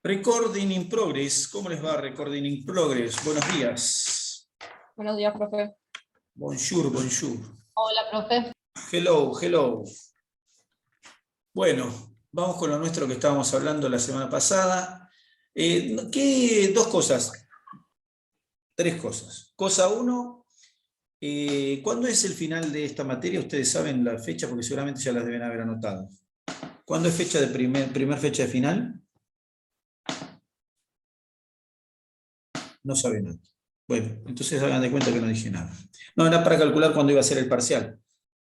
Recording in progress. ¿Cómo les va, Recording in progress? Buenos días. Buenos días, profe. Bonjour, bonjour. Hola, profe. Hello, hello. Bueno, vamos con lo nuestro que estábamos hablando la semana pasada. Dos cosas. Tres cosas. Cosa uno, ¿cuándo es el final de esta materia? Ustedes saben la fecha porque seguramente ya las deben haber anotado. ¿Cuándo es fecha de primer fecha de final? No saben nada. Bueno, entonces hagan de cuenta que no dije nada. No, era para calcular cuándo iba a ser el parcial,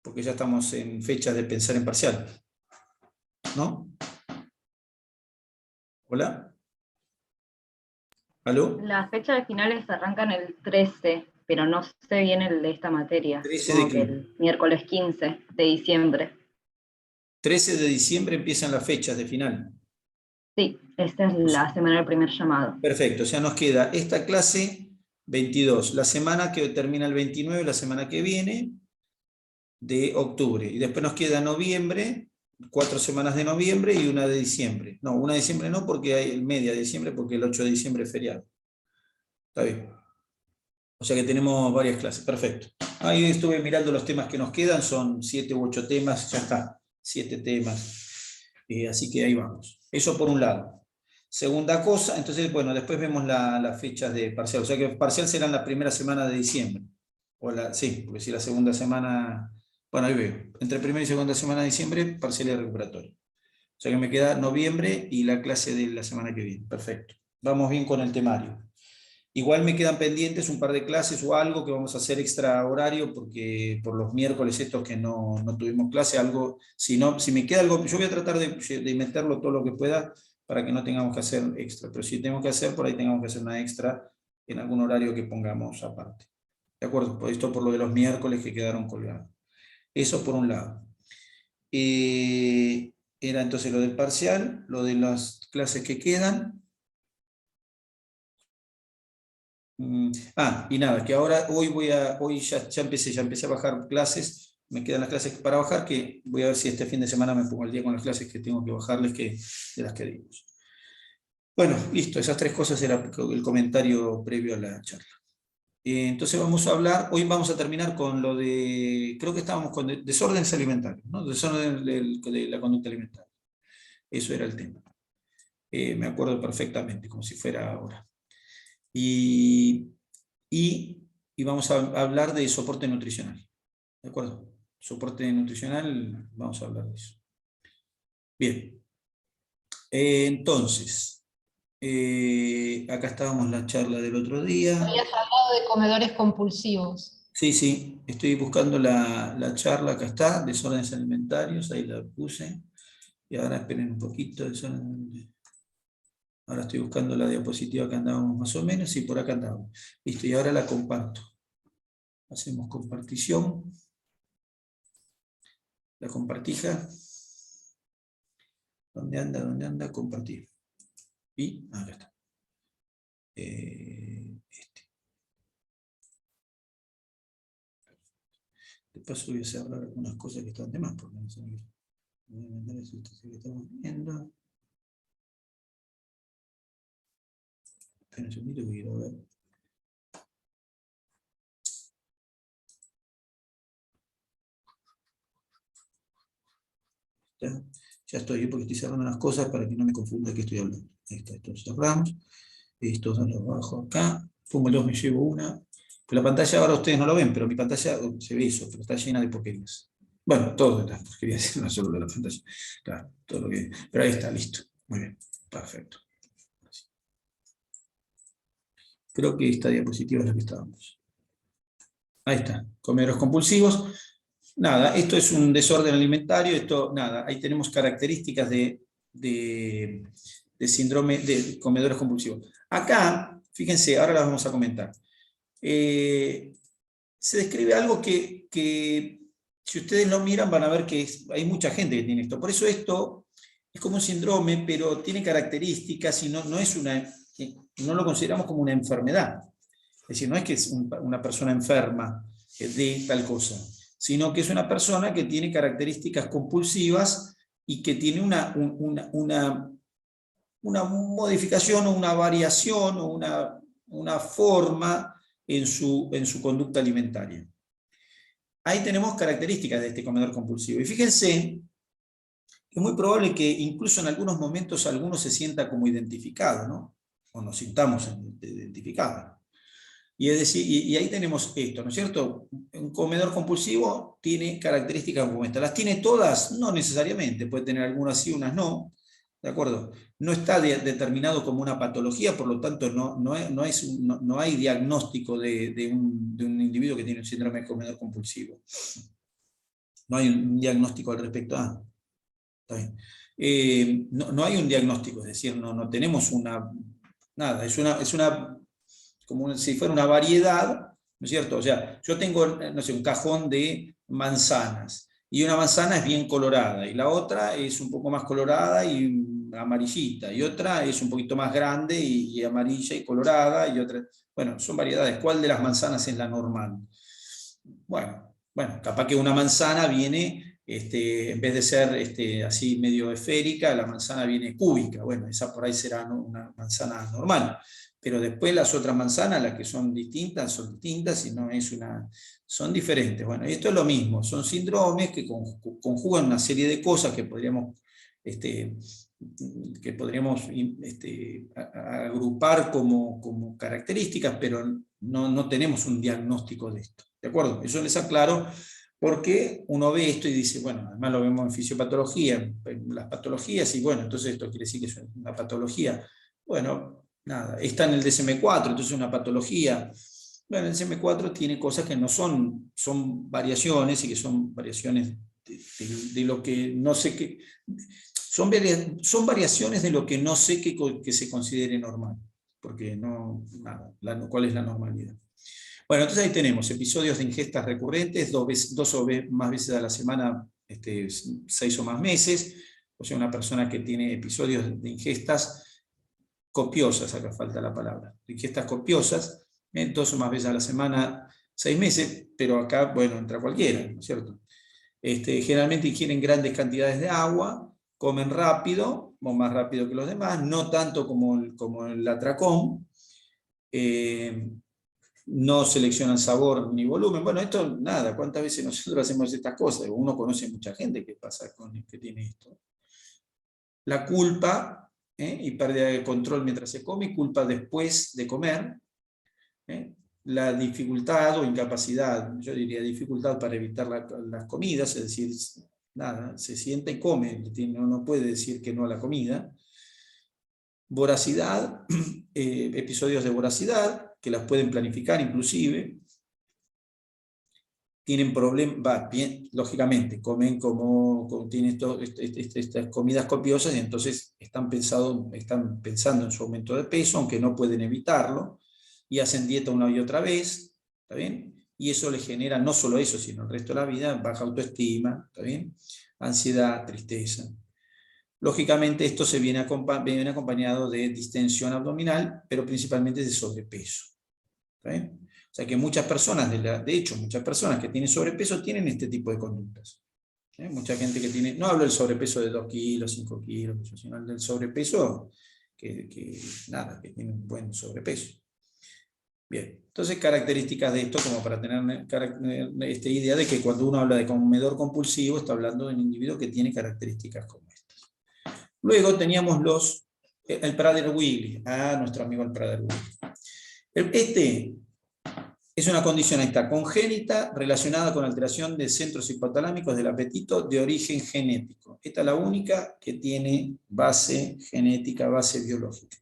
porque ya estamos en fecha de pensar en parcial. ¿No? ¿Hola? ¿Aló? Las fechas de finales arrancan el 13, pero no sé bien el de esta materia. 13 de Supongo que qué? el miércoles 15 de diciembre. 13 de diciembre empiezan las fechas de final. Sí, esta es la semana del primer llamado. Perfecto, o sea, nos queda esta clase 22, la semana que termina el 29, la semana que viene, de octubre. Y después nos queda noviembre, 4 semanas de noviembre y una de diciembre. No, una de diciembre no, porque hay media de diciembre, porque el 8 de diciembre es feriado. Está bien. O sea que tenemos varias clases, perfecto. Ahí estuve mirando los temas que nos quedan, son 7 u 8 temas, ya está, 7 temas. Así que ahí vamos. Eso por un lado. Segunda cosa, entonces, bueno, después vemos las fechas de parcial. O sea que parcial serán la primera semana de diciembre. Sí, porque si la segunda semana, bueno, ahí veo. Entre primera y segunda semana de diciembre, parcial y recuperatorio. O sea que me queda noviembre y la clase de la semana que viene. Perfecto. Vamos bien con el temario. Igual me quedan pendientes un par de clases o algo que vamos a hacer extra horario, porque por los miércoles estos que no tuvimos clase, algo, si me queda algo, yo voy a tratar de meterlo todo lo que pueda para que no tengamos que hacer extra, pero si tengo que hacer, por ahí tengamos que hacer una extra en algún horario que pongamos aparte. ¿De acuerdo? Por esto por lo de los miércoles que quedaron colgados. Eso por un lado. Era entonces lo del parcial, lo de las clases que quedan. Y nada, que ahora hoy ya empecé a bajar clases, me quedan las clases para bajar, que voy a ver si este fin de semana me pongo al día con las clases que tengo que bajarles, de las que dimos. Bueno, listo, esas tres cosas era el comentario previo a la charla. Entonces hoy vamos a terminar con lo de, creo que estábamos con desórdenes alimentarios, ¿no? Desorden de la conducta alimentaria. Eso era el tema. Me acuerdo perfectamente, como si fuera ahora. Y vamos a hablar de soporte nutricional. ¿De acuerdo? Soporte nutricional, vamos a hablar de eso. Bien. Entonces, acá estábamos la charla del otro día. Habías hablado de comedores compulsivos. Sí, estoy buscando la charla, acá está, desórdenes alimentarios, ahí la puse. Y ahora esperen un poquito. Ahora estoy buscando la diapositiva que andábamos más o menos, y por acá andábamos. Listo, y ahora la comparto. Hacemos compartición. La compartija. ¿Dónde anda? ¿Dónde anda? Compartir. Y acá está. De paso voy a cerrar algunas cosas que están de más, porque no sé qué. Voy a mandar eso que estamos viendo. Esperen un segundito que quiero ver. Ya estoy, porque estoy cerrando unas cosas para que no me confunda que estoy hablando. Ahí está, esto cerramos. Estos dos los bajo acá. Fumo 2, me llevo una. Pues la pantalla ahora ustedes no lo ven, pero mi pantalla se ve eso, pero está llena de porquerías. Bueno, todo de las porquerías, no solo de la pantalla. Claro, todo lo que. Pero ahí está, listo. Muy bien, perfecto. Creo que esta diapositiva es la que estábamos. Ahí está, comedores compulsivos. Nada, esto es un desorden alimentario, nada, ahí tenemos características de síndrome de comedores compulsivos. Acá, fíjense, ahora las vamos a comentar. Se describe algo que si ustedes lo miran van a ver que hay mucha gente que tiene esto. Por eso esto es como un síndrome, pero tiene características y no lo consideramos como una enfermedad. Es decir, no es que es una persona enferma de tal cosa, sino que es una persona que tiene características compulsivas y que tiene una modificación o una variación o una forma en su conducta alimentaria. Ahí tenemos características de este comedor compulsivo. Y fíjense, es muy probable que incluso en algunos momentos alguno se sienta como identificado, ¿no? O nos sintamos identificados. Y, es decir, y ahí tenemos esto, ¿no es cierto? Un comedor compulsivo tiene características como estas. ¿Las tiene todas? No necesariamente, puede tener algunas sí, unas no, ¿de acuerdo? No está determinado como una patología, por lo tanto no hay diagnóstico de un individuo que tiene un síndrome de comedor compulsivo. No hay un diagnóstico al respecto. Está bien. No hay un diagnóstico, es decir, no tenemos nada, es como si fuera una variedad, ¿no es cierto? O sea, yo tengo, no sé, un cajón de manzanas, y una manzana es bien colorada, y la otra es un poco más colorada y amarillita, y otra es un poquito más grande y amarilla y colorada, y otra, bueno, son variedades. ¿Cuál de las manzanas es la normal? Bueno, capaz que una manzana viene, en vez de ser así medio esférica, la manzana viene cúbica. Bueno, esa por ahí será una manzana normal. Pero después las otras manzanas, las que son distintas y no es son diferentes. Bueno, y esto es lo mismo, son síndromes que conjugan una serie de cosas que podríamos agrupar como características, pero no tenemos un diagnóstico de esto. ¿De acuerdo? Eso les aclaro porque uno ve esto y dice, bueno, además lo vemos en fisiopatología, en las patologías, y bueno, entonces esto quiere decir que es una patología. Bueno, nada, está en el DSM-4, entonces es una patología. Bueno, el DSM-4 tiene cosas que no son variaciones, y que son variaciones de lo que no sé qué, son variaciones de lo que no sé que se considere normal, porque ¿cuál es la normalidad? Bueno, entonces ahí tenemos episodios de ingestas recurrentes, dos o más veces a la semana, 6 o más meses, o sea, una persona que tiene episodios de ingestas copiosas, acá falta la palabra, de ingestas copiosas, 2 o más veces a la semana, 6 meses, pero acá, bueno, entra cualquiera, ¿no es cierto? Generalmente ingieren grandes cantidades de agua, comen rápido, o más rápido que los demás, no tanto como el atracón, no seleccionan sabor ni volumen. Bueno, esto nada, ¿cuántas veces nosotros hacemos estas cosas? Uno conoce mucha gente que que tiene esto. La culpa, y pérdida de control mientras se come, y culpa después de comer. La dificultad o incapacidad, yo diría dificultad para evitar las comidas, es decir, nada, se sienta y come, no puede decir que no a la comida. Voracidad, episodios de voracidad, que las pueden planificar inclusive. Tienen problemas, lógicamente, comen tienen estas comidas copiosas, y entonces están pensando en su aumento de peso, aunque no pueden evitarlo, y hacen dieta una y otra vez, ¿está bien? Y eso les genera no solo eso, sino el resto de la vida, baja autoestima, ¿está bien? Ansiedad, tristeza. Lógicamente esto viene acompañado de distensión abdominal, pero principalmente de sobrepeso. ¿Está bien? O sea que muchas personas, de hecho, muchas personas que tienen sobrepeso tienen este tipo de conductas. Mucha gente que tiene, no hablo del sobrepeso de 2 kilos, 5 kilos, sino del sobrepeso que tiene un buen sobrepeso. Bien, entonces características de esto, como para tener esta idea de que cuando uno habla de comedor compulsivo, está hablando de un individuo que tiene características como estas. Luego teníamos el Prader-Willi, nuestro amigo el Prader-Willi. Es una condición congénita relacionada con alteración de centros hipotalámicos del apetito de origen genético. Esta es la única que tiene base genética, base biológica.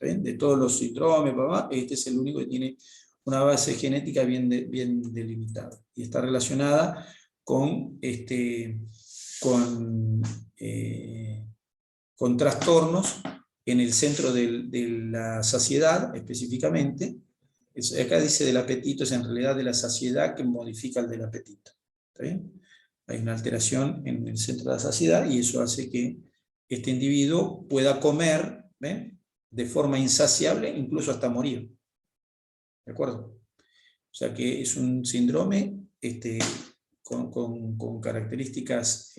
De todos los síndromes, este es el único que tiene una base genética bien delimitada. Y está relacionada con trastornos en el centro de la saciedad, específicamente. Acá dice del apetito, es en realidad de la saciedad que modifica el del apetito. ¿Está bien? Hay una alteración en el centro de la saciedad, y eso hace que este individuo pueda comer, de forma insaciable, incluso hasta morir. ¿De acuerdo? O sea que es un síndrome con características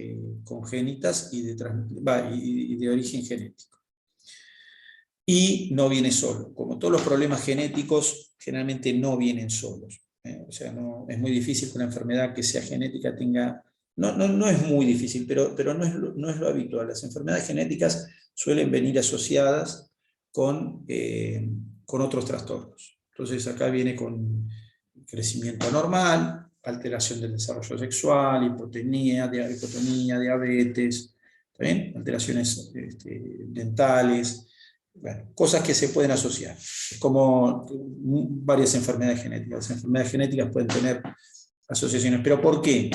congénitas y de origen genético. y no viene solo. Como todos los problemas genéticos, generalmente no vienen solos. O sea, no, es muy difícil que una enfermedad que sea genética tenga... No es muy difícil, pero no es lo habitual. Las enfermedades genéticas suelen venir asociadas con otros trastornos. Entonces acá viene con crecimiento anormal, alteración del desarrollo sexual, hipotonía, diabetes, ¿está bien? Alteraciones dentales, bueno, cosas que se pueden asociar. Es como varias enfermedades genéticas. Las enfermedades genéticas pueden tener asociaciones. ¿Pero por qué?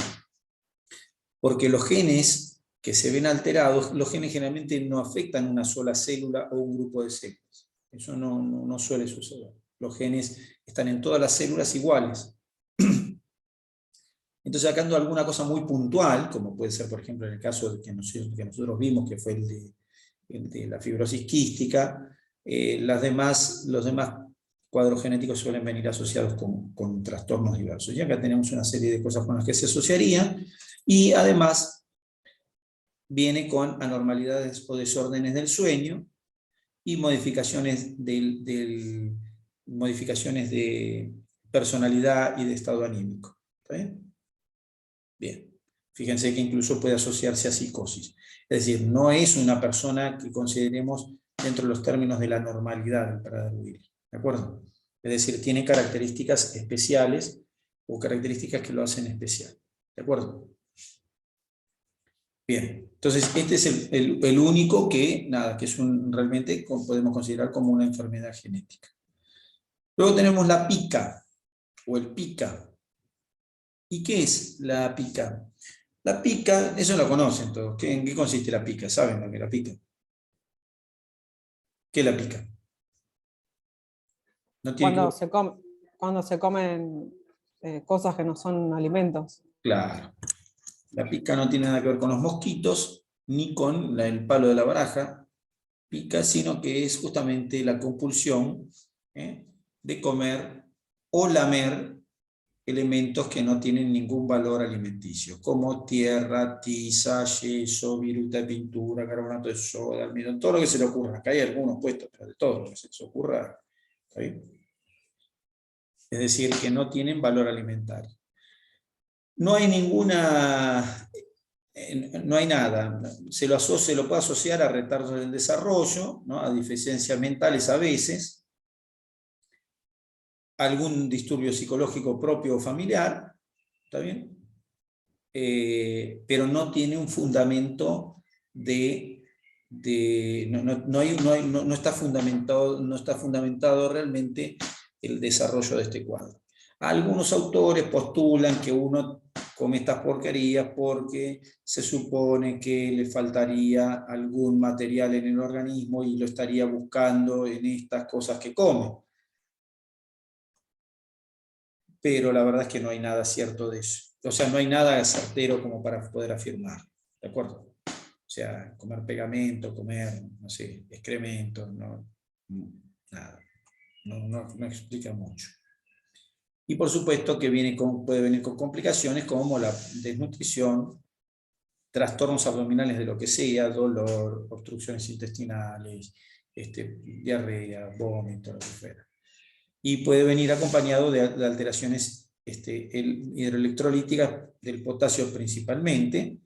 Porque los genes que se ven alterados, los genes generalmente no afectan una sola célula o un grupo de células. Eso no suele suceder. Los genes están en todas las células iguales. Entonces, sacando alguna cosa muy puntual, como puede ser, por ejemplo, en el caso que nosotros vimos, que fue el de la fibrosis quística, los demás cuadros genéticos suelen venir asociados con trastornos diversos. Y acá tenemos una serie de cosas con las que se asociarían, y además viene con anormalidades o desórdenes del sueño y modificaciones modificaciones de personalidad y de estado anímico. ¿Está bien? Bien. Fíjense que incluso puede asociarse a psicosis. Es decir, no es una persona que consideremos dentro de los términos de la normalidad del Prader-Willi. ¿De acuerdo? Es decir, tiene características especiales o características que lo hacen especial. ¿De acuerdo? Bien. Entonces, este es el único que es realmente podemos considerar como una enfermedad genética. Luego tenemos la pica, o el pica. ¿Y qué es la pica? La pica, eso lo conocen todos. ¿En qué consiste la pica? ¿Saben lo que es la pica? ¿Qué es la pica? No tiene Cuando se comen cosas que no son alimentos. Claro. La pica no tiene nada que ver con los mosquitos, ni con el palo de la baraja, pica, sino que es justamente la compulsión de comer o lamer elementos que no tienen ningún valor alimenticio, como tierra, tiza, yeso, viruta de pintura, carbonato de soda, almidón, todo lo que se le ocurra. Acá hay algunos puestos, pero de todo lo que se les ocurra, ¿está bien? Es decir, que no tienen valor alimentario. No hay nada, se lo puede asociar a retardos del desarrollo, ¿no? A deficiencias mentales a veces, algún disturbio psicológico propio o familiar, ¿está bien? Pero no tiene un fundamento no está fundamentado realmente el desarrollo de este cuadro. Algunos autores postulan que uno come estas porquerías porque se supone que le faltaría algún material en el organismo y lo estaría buscando en estas cosas que come. Pero la verdad es que no hay nada cierto de eso. O sea, no hay nada certero como para poder afirmar. ¿De acuerdo? O sea, comer pegamento, comer, no sé, excremento, nada. No explica mucho. Y por supuesto que puede venir con complicaciones como la desnutrición, trastornos abdominales de lo que sea, dolor, obstrucciones intestinales, diarrea, vómito, lo que fuera. Y puede venir acompañado de alteraciones hidroelectrolíticas del potasio principalmente,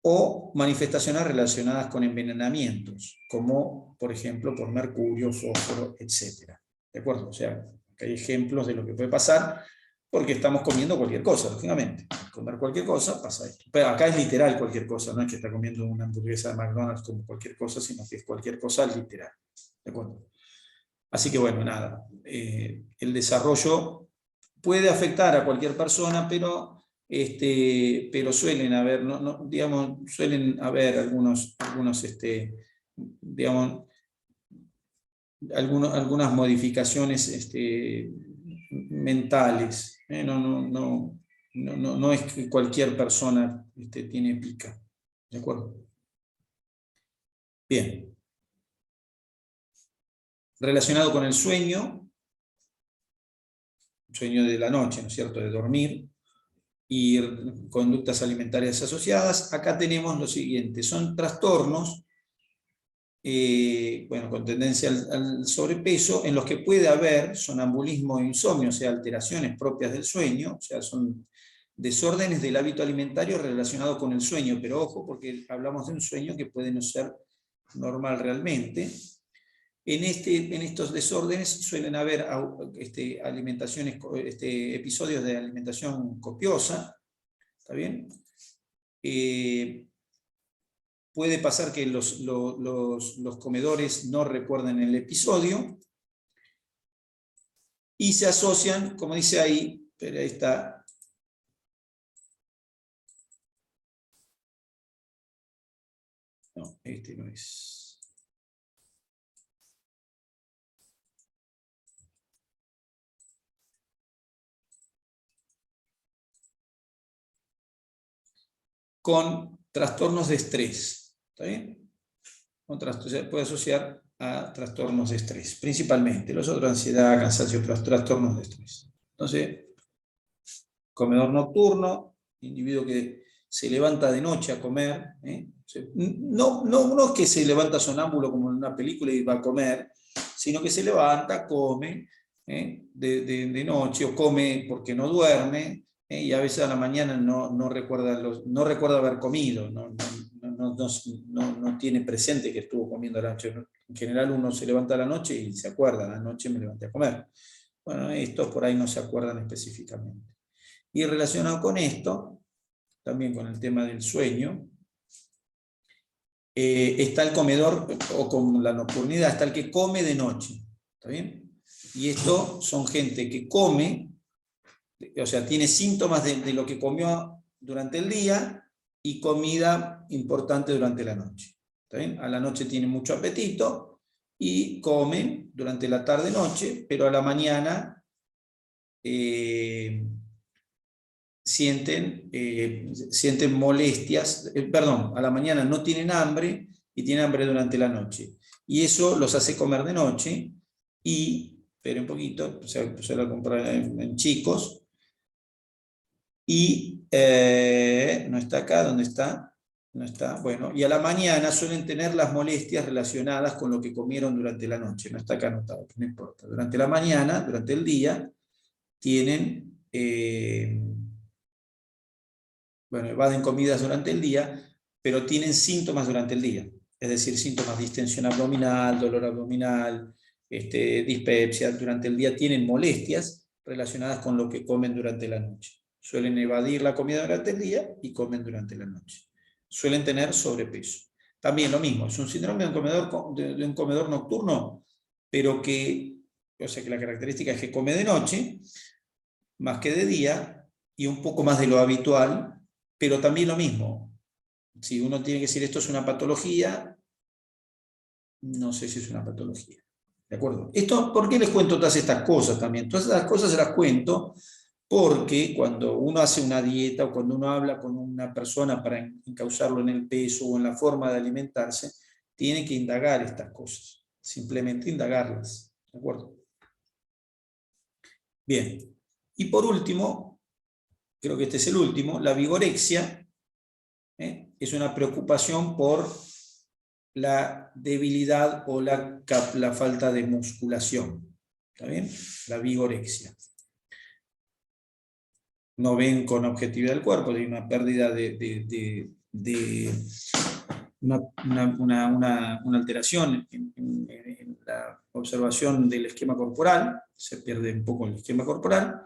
o manifestaciones relacionadas con envenenamientos, como por ejemplo por mercurio, fósforo, etc. ¿De acuerdo? O sea, hay ejemplos de lo que puede pasar porque estamos comiendo cualquier cosa, lógicamente. Al comer cualquier cosa pasa esto. Pero acá es literal cualquier cosa, no es que está comiendo una hamburguesa de McDonald's como cualquier cosa, sino que es cualquier cosa literal. ¿De acuerdo? Así que bueno, nada. El desarrollo puede afectar a cualquier persona, pero suelen haber, suelen haber algunas modificaciones mentales. No es que cualquier persona tiene pica. ¿De acuerdo? Bien. Relacionado con el sueño de la noche, ¿no es cierto?, de dormir, y conductas alimentarias asociadas. Acá tenemos lo siguiente, son trastornos bueno, con tendencia al sobrepeso, en los que puede haber sonambulismo e insomnio, o sea, alteraciones propias del sueño, o sea, son desórdenes del hábito alimentario relacionados con el sueño, pero ojo, porque hablamos de un sueño que puede no ser normal realmente. En estos desórdenes suelen haber episodios de alimentación copiosa, ¿está bien? Puede pasar que los comedores no recuerden el episodio y se asocian, como dice ahí, pero ahí está. No, este no es. Con trastornos de estrés, ¿está bien? Se puede asociar a trastornos de estrés, principalmente. Los otros, ansiedad, cansancio, trastornos de estrés. Entonces, comedor nocturno, individuo que se levanta de noche a comer, no es que se levanta sonámbulo como en una película y va a comer, sino que se levanta, come de noche, o come porque no duerme, y a veces a la mañana no recuerda haber comido, no tiene presente que estuvo comiendo a la noche. En general uno se levanta a la noche y se acuerda, a la noche me levanté a comer. Bueno, estos por ahí no se acuerdan específicamente. Y relacionado con esto, también con el tema del sueño, está el comedor, o con la nocturnidad, está el que come de noche, ¿está bien? Y esto son gente que come, o sea, tiene síntomas de lo que comió durante el día y comida importante durante la noche, ¿está bien? A la noche tiene mucho apetito y comen durante la tarde-noche, pero a la mañana sienten molestias, a la mañana no tienen hambre y tienen hambre durante la noche. Y eso los hace comer de noche esperen un poquito, se empezó a comprar en chicos, y no está acá, ¿dónde está? No está, bueno, y a la mañana suelen tener las molestias relacionadas con lo que comieron durante la noche, no está acá anotado, no importa. Durante la mañana, durante el día, tienen... evaden comidas durante el día, pero tienen síntomas durante el día, es decir, síntomas de distensión abdominal, dolor abdominal, dispepsia. Durante el día tienen molestias relacionadas con lo que comen durante la noche. Suelen evadir la comida durante el día y comen durante la noche. Suelen tener sobrepeso. También lo mismo, es un síndrome de un comedor nocturno, pero que la característica es que come de noche, más que de día, y un poco más de lo habitual. Pero también lo mismo, si uno tiene que decir esto es una patología, no sé si es una patología. ¿De acuerdo? ¿Por qué les cuento todas estas cosas también? Todas estas cosas se las cuento porque cuando uno hace una dieta o cuando uno habla con una persona para encauzarlo en el peso o en la forma de alimentarse, tiene que indagar estas cosas, simplemente indagarlas. ¿De acuerdo? Bien. Y por último, creo que este es el último, la vigorexia, es una preocupación por la debilidad o la falta de musculación. ¿Está bien? La vigorexia. No ven con objetividad del cuerpo, hay una pérdida una alteración en la observación del esquema corporal, se pierde un poco el esquema corporal.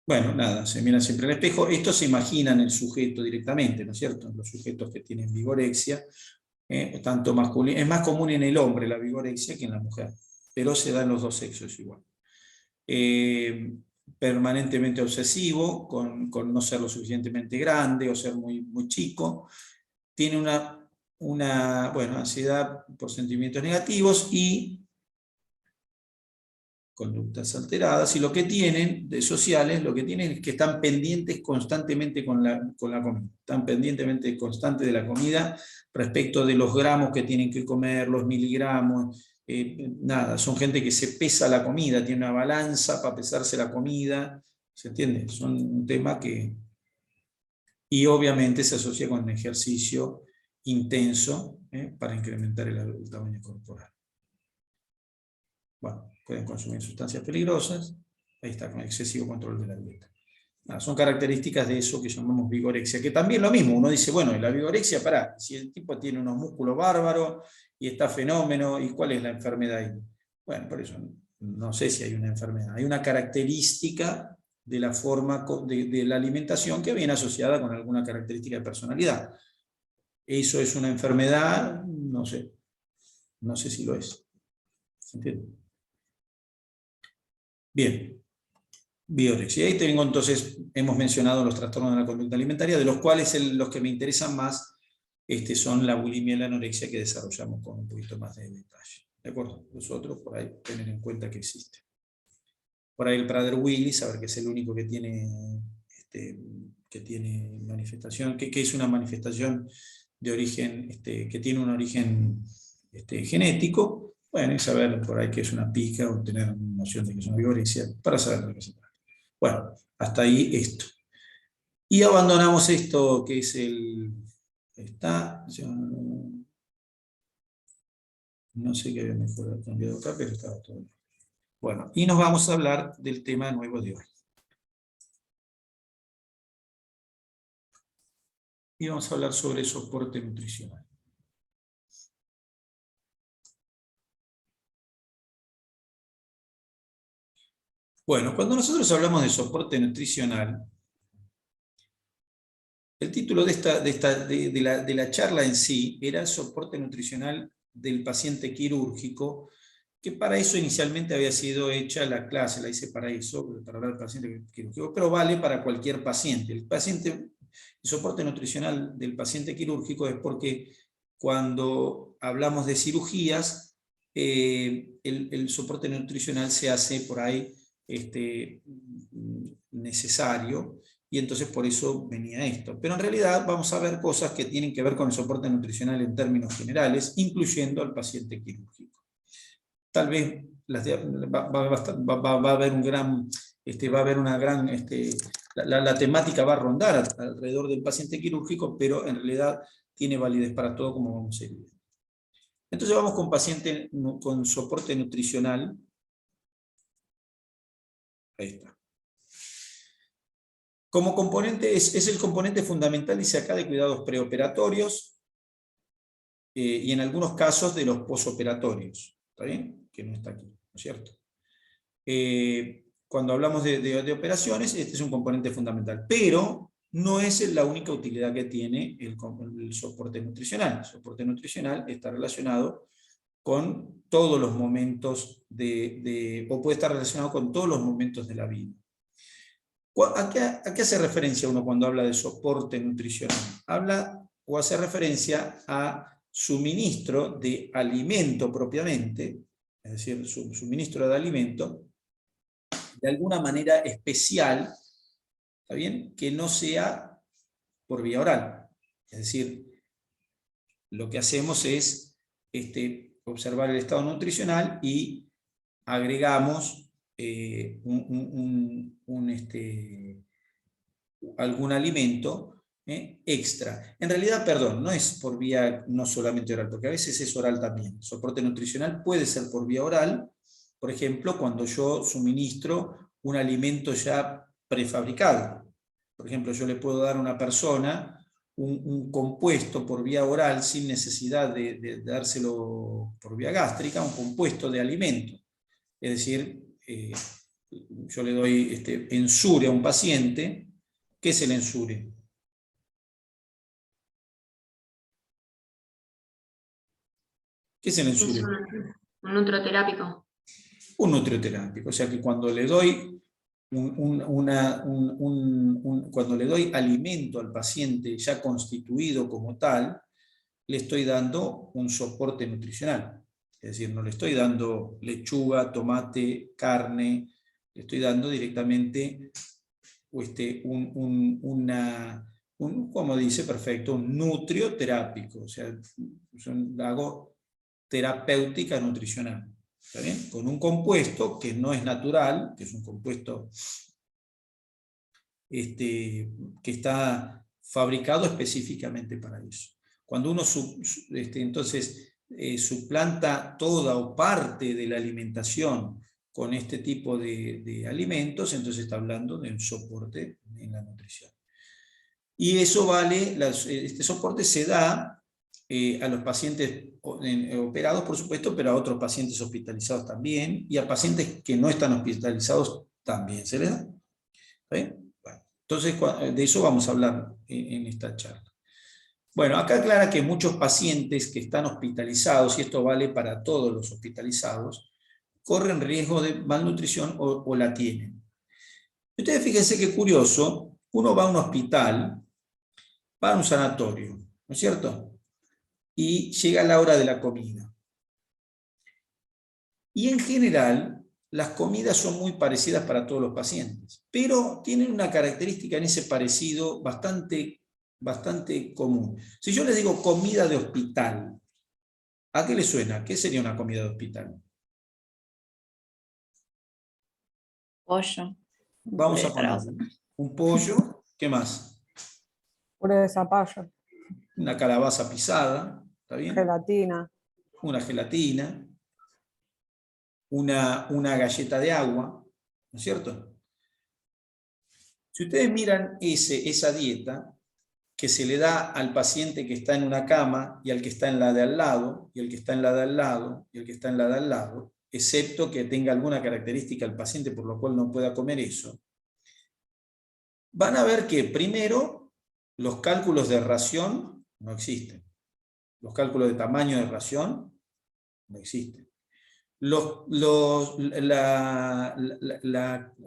Bueno, nada, se miran siempre al espejo. Esto se imagina en el sujeto directamente, ¿no es cierto? Los sujetos que tienen vigorexia, tanto masculino, es más común en el hombre la vigorexia que en la mujer, pero se da en los dos sexos igual. Permanentemente obsesivo, con no ser lo suficientemente grande o ser muy, muy chico. Tiene una ansiedad por sentimientos negativos y conductas alteradas, y lo que tienen de sociales, lo que tienen es que están pendientes constantemente con la comida, están pendientemente constantes de la comida respecto de los gramos que tienen que comer, los miligramos, son gente que se pesa la comida, tiene una balanza para pesarse la comida, ¿se entiende? Son un tema que... Y obviamente se asocia con el ejercicio intenso para incrementar el tamaño corporal. Bueno, pueden consumir sustancias peligrosas, ahí está, con excesivo control de la dieta. Son características de eso que llamamos vigorexia, que también lo mismo, uno dice, bueno, la vigorexia, si el tipo tiene unos músculos bárbaros y está fenómeno, ¿y cuál es la enfermedad ahí? Bueno, por eso no sé si hay una enfermedad, hay una característica de la forma de la alimentación que viene asociada con alguna característica de personalidad. ¿Eso es una enfermedad? No sé si lo es. ¿Se entiende? Bien. Vigorexia. Y ahí tengo entonces, hemos mencionado los trastornos de la conducta alimentaria, de los cuales los que me interesan más son la bulimia y la anorexia, que desarrollamos con un poquito más de detalle. ¿De acuerdo? Los otros, por ahí, tener en cuenta que existen. Por ahí el Prader-Willi, saber que es el único que tiene, manifestación, que es una manifestación de origen, que tiene un origen genético. Bueno, y saber por ahí que es una pica, o tener noción de que es una vigorexia, para saber de qué se trata. Bueno, hasta ahí esto. Y abandonamos esto que es no sé qué había mejor cambiado acá, pero estaba todo bien. Bueno, y nos vamos a hablar del tema nuevo de hoy. Y vamos a hablar sobre soporte nutricional. Bueno, cuando nosotros hablamos de soporte nutricional, el título de la charla en sí era soporte nutricional del paciente quirúrgico, que para eso inicialmente había sido hecha la clase, la hice para eso, para hablar del paciente quirúrgico, pero vale para cualquier paciente. El soporte nutricional del paciente quirúrgico es porque cuando hablamos de cirugías, el soporte nutricional se hace por ahí necesario, y entonces por eso venía esto. Pero en realidad vamos a ver cosas que tienen que ver con el soporte nutricional en términos generales, incluyendo al paciente quirúrgico. Tal vez va a haber un gran, la temática va a rondar alrededor del paciente quirúrgico, pero en realidad tiene validez para todo, como vamos a ir viendo. Entonces vamos con paciente con soporte nutricional. Ahí está. Como componente, es el componente fundamental, dice acá, de cuidados preoperatorios y en algunos casos de los posoperatorios. ¿Está bien? Que no está aquí, ¿no es cierto? Cuando hablamos de operaciones, este es un componente fundamental, pero no es la única utilidad que tiene el soporte nutricional. El soporte nutricional está relacionado con todos los momentos o puede estar relacionado con todos los momentos de la vida. ¿A qué hace referencia uno cuando habla de soporte nutricional? Habla o hace referencia a suministro de alimento propiamente, es decir, suministro de alimento, de alguna manera especial, ¿está bien? Que no sea por vía oral. Es decir, lo que hacemos es observar el estado nutricional y agregamos algún alimento extra. En realidad, perdón, no es por vía no solamente oral, porque a veces es oral también. Soporte nutricional puede ser por vía oral, por ejemplo, cuando yo suministro un alimento ya prefabricado. Por ejemplo, yo le puedo dar a una persona un compuesto por vía oral sin necesidad de dárselo por vía gástrica, un compuesto de alimento. Es decir, yo le doy Ensure a un paciente. ¿Qué es el Ensure? ¿Qué es el Ensure? Es un nutroterápico. Un nutrioterápico, o sea que cuando le doy cuando le doy alimento al paciente ya constituido como tal, le estoy dando un soporte nutricional. Es decir, no le estoy dando lechuga, tomate, carne, le estoy dando directamente como dice, perfecto, un nutrioterápico, o sea, hago terapéutica nutricional. ¿Está bien? Con un compuesto que no es natural, que es un compuesto que está fabricado específicamente para eso. Cuando uno entonces suplanta toda o parte de la alimentación con este tipo de alimentos, entonces está hablando de un soporte en la nutrición. Y eso vale, este soporte se da a los pacientes operados, por supuesto, pero a otros pacientes hospitalizados también, y a pacientes que no están hospitalizados también se les da. ¿Está bien? Bueno, entonces, de eso vamos a hablar en esta charla. Bueno, acá aclara que muchos pacientes que están hospitalizados, y esto vale para todos los hospitalizados, corren riesgo de malnutrición o la tienen. Ustedes fíjense qué curioso, uno va a un hospital, va a un sanatorio, ¿no es cierto? Y llega la hora de la comida. Y en general, las comidas son muy parecidas para todos los pacientes, pero tienen una característica en ese parecido bastante común. Si yo les digo comida de hospital, ¿a qué les suena? ¿Qué sería una comida de hospital? Pollo. Vamos a poner un pollo, ¿qué más? Puré de zapallo, Una calabaza pisada, ¿está bien? gelatina, Una gelatina, una galleta de agua, ¿no es cierto? Si ustedes miran esa dieta que se le da al paciente que está en una cama y al que está en la de al lado, y el que está en la de al lado, y el que está en la de al lado, excepto que tenga alguna característica el paciente por lo cual no pueda comer eso, van a ver que primero los cálculos de ración no existen. Los cálculos de tamaño de ración no existen. O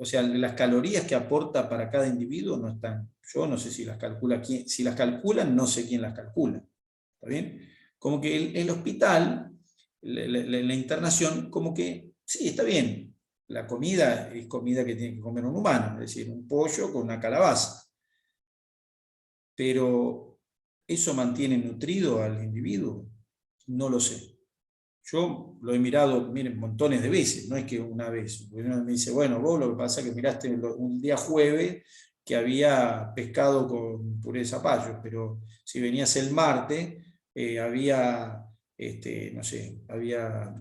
sea, las calorías que aporta para cada individuo no están. Yo no sé si las calcula quién, si las calculan, no sé quién las calcula. ¿Está bien? Como que el hospital, la internación, como que, sí, está bien. La comida es comida que tiene que comer un humano, es decir, un pollo con una calabaza. Pero, ¿eso mantiene nutrido al individuo? No lo sé. Yo lo he mirado, miren, montones de veces, no es que una vez. Uno me dice, bueno, vos lo que pasa es que miraste un día jueves que había pescado con puré de zapallo, pero si venías el martes, había, no sé, había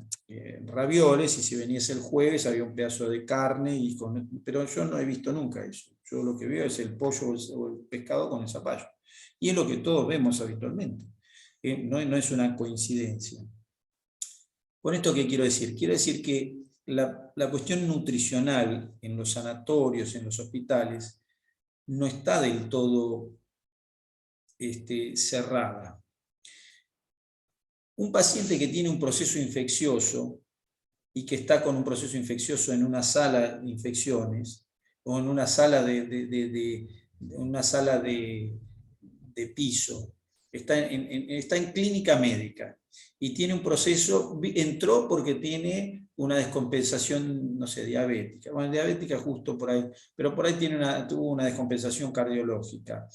ravioles, y si venías el jueves había un pedazo de carne, pero yo no he visto nunca eso. Yo lo que veo es el pollo o el pescado con el zapallo. Y es lo que todos vemos habitualmente. No es una coincidencia. ¿Con esto qué quiero decir? Quiero decir que la cuestión nutricional en los sanatorios, en los hospitales, no está del todo cerrada. Un paciente que tiene un proceso infeccioso y que está con un proceso infeccioso en una sala de infecciones o en una sala de piso, está en clínica médica y tiene un proceso, entró porque tiene una descompensación, no sé, diabética. Bueno, diabética justo por ahí, pero por ahí tuvo una descompensación cardiológica.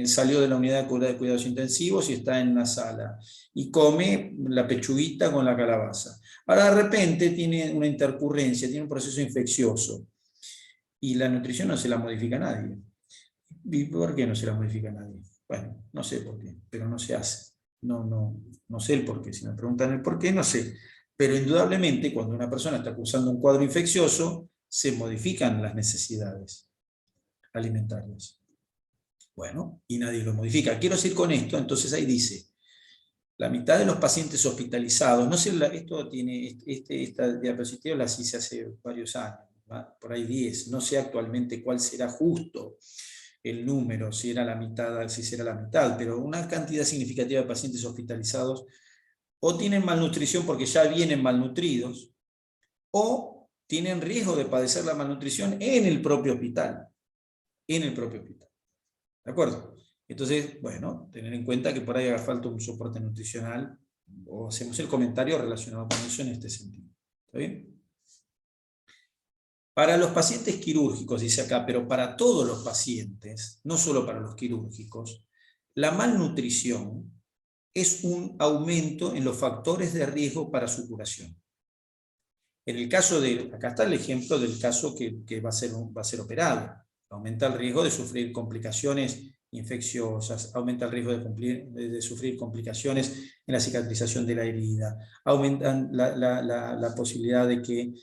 Salió de la unidad de cuidados intensivos y está en una sala. Y come la pechuguita con la calabaza. Ahora de repente tiene una intercurrencia, tiene un proceso infeccioso. Y la nutrición no se la modifica a nadie. ¿Y por qué no se la modifica a nadie? Bueno, no sé por qué, pero no se hace. No sé el por qué. Si me preguntan el por qué, no sé. Pero indudablemente, cuando una persona está cursando un cuadro infeccioso, se modifican las necesidades alimentarias. Bueno, y nadie lo modifica. Quiero decir con esto, entonces ahí dice, la mitad de los pacientes hospitalizados, no sé, esta diapositiva la hice hace varios años, por ahí 10, no sé actualmente cuál será justo el número, si será la mitad, pero una cantidad significativa de pacientes hospitalizados o tienen malnutrición porque ya vienen malnutridos, o tienen riesgo de padecer la malnutrición en el propio hospital. ¿De acuerdo? Entonces, bueno, tener en cuenta que por ahí haga falta un soporte nutricional, o hacemos el comentario relacionado con eso en este sentido. ¿Está bien? Para los pacientes quirúrgicos, dice acá, pero para todos los pacientes, no solo para los quirúrgicos, la malnutrición es un aumento en los factores de riesgo para su curación. En el caso acá está el ejemplo del caso que va a ser operado. Aumenta el riesgo de sufrir complicaciones infecciosas, aumenta el riesgo de sufrir complicaciones en la cicatrización de la herida, aumentan la posibilidad de que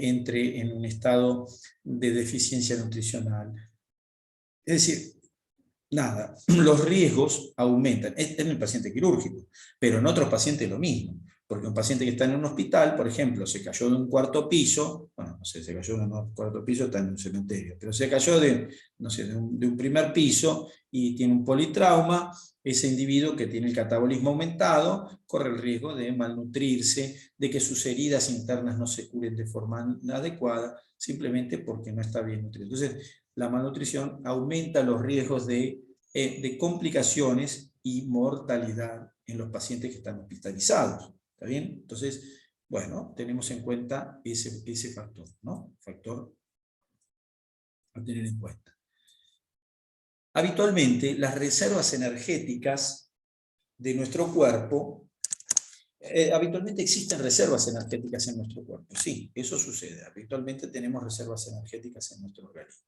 entre en un estado de deficiencia nutricional. Es decir, nada, los riesgos aumentan en el paciente quirúrgico, pero en otros pacientes lo mismo. Porque un paciente que está en un hospital, por ejemplo, se cayó de un cuarto piso, bueno, no sé, se cayó de un cuarto piso, está en un cementerio, pero se cayó no sé, de un primer piso y tiene un politrauma, ese individuo que tiene el catabolismo aumentado corre el riesgo de malnutrirse, de que sus heridas internas no se curen de forma adecuada, simplemente porque no está bien nutrido. Entonces, la malnutrición aumenta los riesgos de complicaciones y mortalidad en los pacientes que están hospitalizados. ¿Está bien? Entonces, bueno, tenemos en cuenta ese factor, ¿no? Factor a tener en cuenta. Habitualmente, las reservas energéticas de nuestro cuerpo, habitualmente existen reservas energéticas en nuestro cuerpo. Sí, eso sucede. Habitualmente tenemos reservas energéticas en nuestro organismo.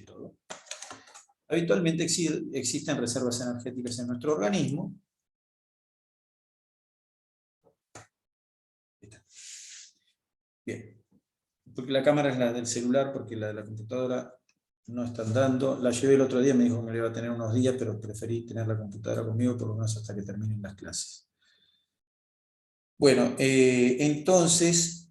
Todo. Habitualmente existen reservas energéticas en nuestro organismo. Bien. Porque la cámara es la del celular, porque la de la computadora no está andando. La llevé el otro día, me dijo que me la iba a tener unos días, pero preferí tener la computadora conmigo por lo menos hasta que terminen las clases. Bueno, entonces...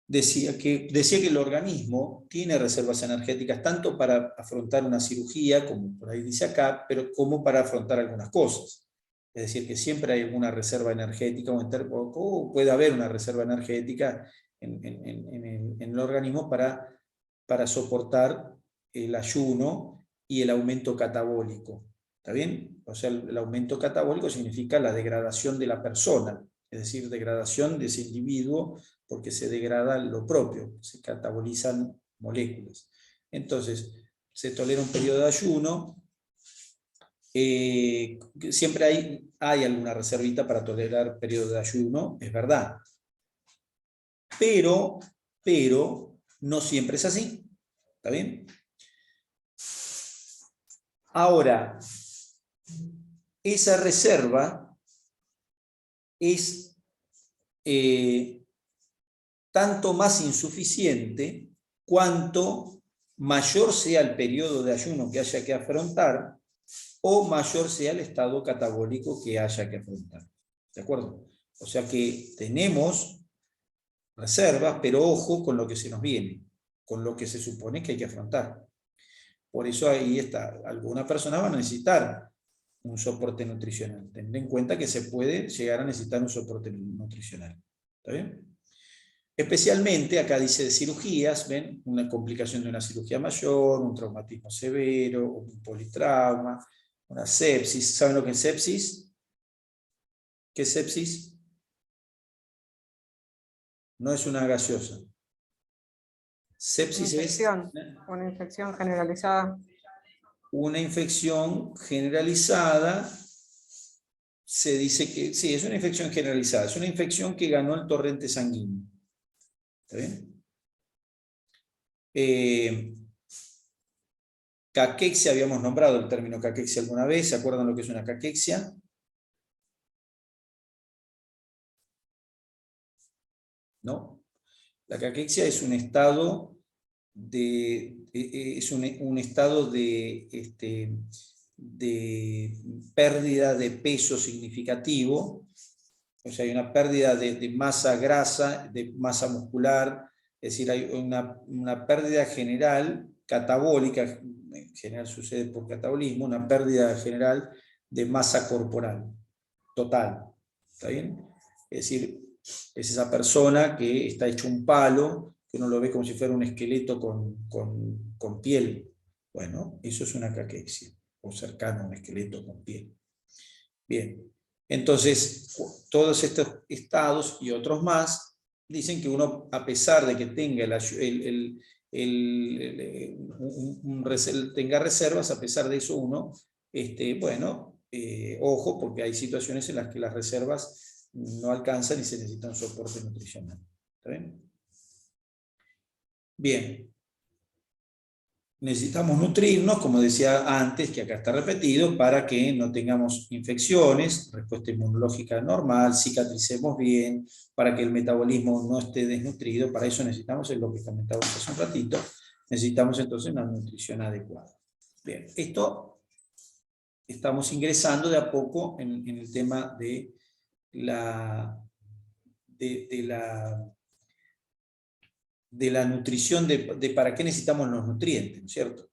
Decía que el organismo tiene reservas energéticas tanto para afrontar una cirugía, como por ahí dice acá, pero como para afrontar algunas cosas. Es decir, que siempre hay alguna reserva energética, o puede haber una reserva energética en el organismo para soportar el ayuno y el aumento catabólico. ¿Está bien? O sea, el aumento catabólico significa la degradación de la persona, es decir, degradación de ese individuo, porque se degrada lo propio, se catabolizan moléculas. Entonces, se tolera un periodo de ayuno, siempre hay alguna reservita para tolerar periodo de ayuno, es verdad. Pero no siempre es así, ¿está bien? Ahora, esa reserva es tanto más insuficiente cuanto mayor sea el periodo de ayuno que haya que afrontar o mayor sea el estado catabólico que haya que afrontar. ¿De acuerdo? O sea que tenemos reservas, pero ojo con lo que se nos viene, con lo que se supone que hay que afrontar. Por eso ahí está, algunas personas van a necesitar un soporte nutricional. Ten en cuenta que se puede llegar a necesitar un soporte nutricional. ¿Está bien? Especialmente, acá dice de cirugías, ¿ven? Una complicación de una cirugía mayor, un traumatismo severo, un politrauma, una sepsis. ¿Saben lo que es sepsis? ¿Qué es sepsis? No es una gaseosa. Sepsis es una infección generalizada. Una infección generalizada. Se dice que sí, es una infección generalizada. Es una infección que ganó el torrente sanguíneo. ¿Está bien? Caquexia, habíamos nombrado el término caquexia alguna vez. ¿Se acuerdan lo que es una caquexia? ¿No? La caquexia es un estado de pérdida de peso significativo. O sea, hay una pérdida de masa grasa, de masa muscular, es decir, hay una pérdida general catabólica, en general sucede por catabolismo, una pérdida general de masa corporal, total. ¿Está bien? Es decir, es esa persona que está hecho un palo, que uno lo ve como si fuera un esqueleto con piel. Bueno, eso es una caquexia, o cercano a un esqueleto con piel. Bien, entonces, todos estos estados y otros más dicen que uno, a pesar de que tenga tenga reservas, a pesar de eso uno, bueno, Ojo, porque hay situaciones en las que las reservas no alcanzan y se necesita un soporte nutricional. ¿Está bien? Bien. Necesitamos nutrirnos, como decía antes, que acá está repetido, para que no tengamos infecciones, respuesta inmunológica normal, cicatricemos bien, para que el metabolismo no esté desnutrido. Para eso necesitamos, es lo que comentábamos hace un ratito, necesitamos entonces una nutrición adecuada. Bien, esto estamos ingresando de a poco en el tema de la nutrición, de para qué necesitamos los nutrientes, ¿no es cierto?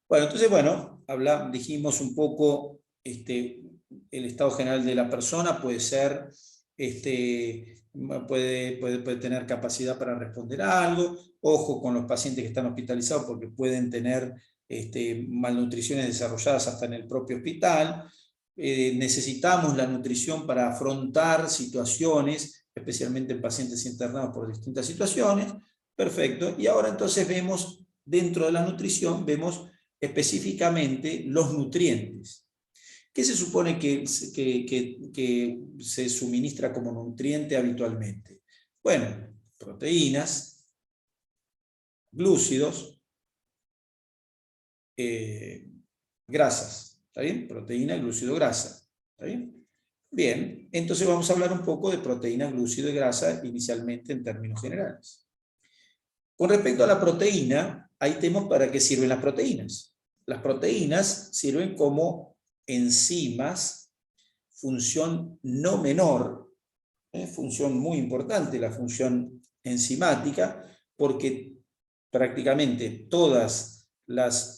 Bueno, entonces, dijimos un poco, el estado general de la persona puede ser, puede tener capacidad para responder a algo. Ojo con los pacientes que están hospitalizados porque pueden tener malnutriciones desarrolladas hasta en el propio hospital. Necesitamos la nutrición para afrontar situaciones, especialmente en pacientes internados por distintas situaciones. Perfecto. Y ahora entonces vemos, dentro de la nutrición, vemos específicamente los nutrientes. ¿Qué se supone que se suministra como nutriente habitualmente? Bueno, proteínas, glúcidos, grasas. ¿Está bien? Proteína, glúcido, grasa. ¿Está bien? Bien, entonces vamos a hablar un poco de proteína, glúcido y grasa inicialmente en términos generales. Con respecto a la proteína, ahí tenemos para qué sirven las proteínas. Las proteínas sirven como enzimas, función no menor, función muy importante, la función enzimática, porque prácticamente todas las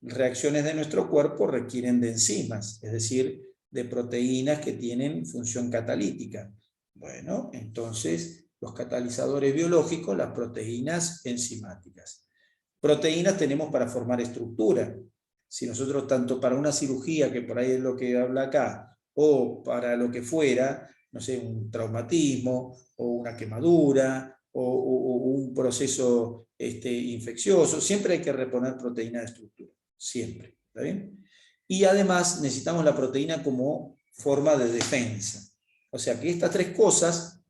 reacciones de nuestro cuerpo requieren de enzimas, es decir, de proteínas que tienen función catalítica. Bueno, entonces los catalizadores biológicos, las proteínas enzimáticas. Proteínas tenemos para formar estructura. Si nosotros, tanto para una cirugía, que por ahí es lo que habla acá, o para lo que fuera, no sé, un traumatismo, o una quemadura, o un proceso infeccioso, siempre hay que reponer proteína de estructura. Siempre. ¿Está bien? Y además necesitamos la proteína como forma de defensa. O sea que estas tres cosas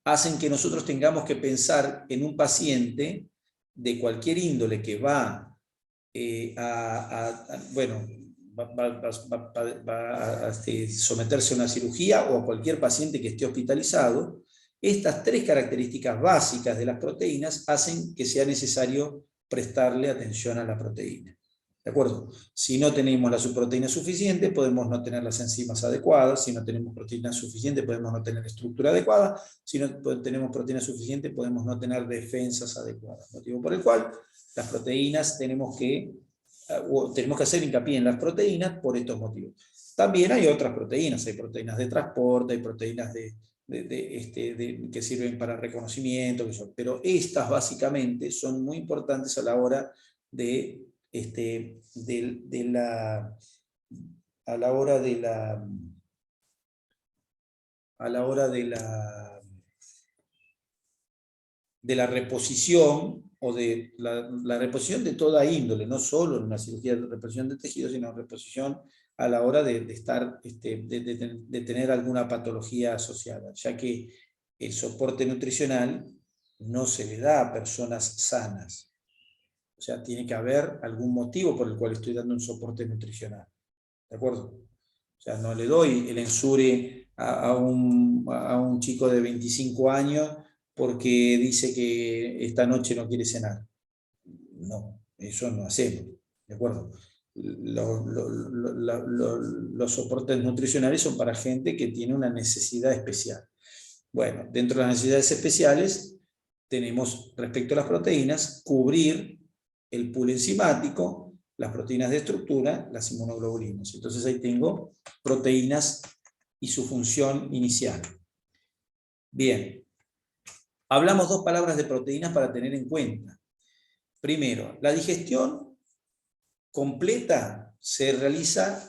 hacen que nosotros tengamos que pensar en un paciente de cualquier índole que va a someterse a una cirugía, o a cualquier paciente que esté hospitalizado. Estas tres características básicas de las proteínas hacen que sea necesario prestarle atención a la proteína. ¿De acuerdo? Si no tenemos la proteína suficiente, podemos no tener las enzimas adecuadas. Si no tenemos proteína suficiente, podemos no tener estructura adecuada. Si no tenemos proteína suficiente, podemos no tener defensas adecuadas. Motivo por el cual las proteínas tenemos que hacer hincapié en las proteínas por estos motivos. También hay otras proteínas. Hay proteínas de transporte, hay proteínas que sirven para reconocimiento, pero estas básicamente son muy importantes a la hora de la reposición, o de la reposición de toda índole, no solo en una cirugía de reposición de tejidos, sino reposición a la hora de tener alguna patología asociada, ya que el soporte nutricional no se le da a personas sanas. O sea, tiene que haber algún motivo por el cual estoy dando un soporte nutricional. ¿De acuerdo? O sea, no le doy el Ensure a un chico de 25 años porque dice que esta noche no quiere cenar. No, eso no hacemos. ¿De acuerdo? Los soportes nutricionales son para gente que tiene una necesidad especial. Bueno, dentro de las necesidades especiales tenemos, respecto a las proteínas, cubrir el pool enzimático, las proteínas de estructura, las inmunoglobulinas. Entonces ahí tengo proteínas y su función inicial. Bien. Hablamos dos palabras de proteínas para tener en cuenta. Primero, la digestión completa se realiza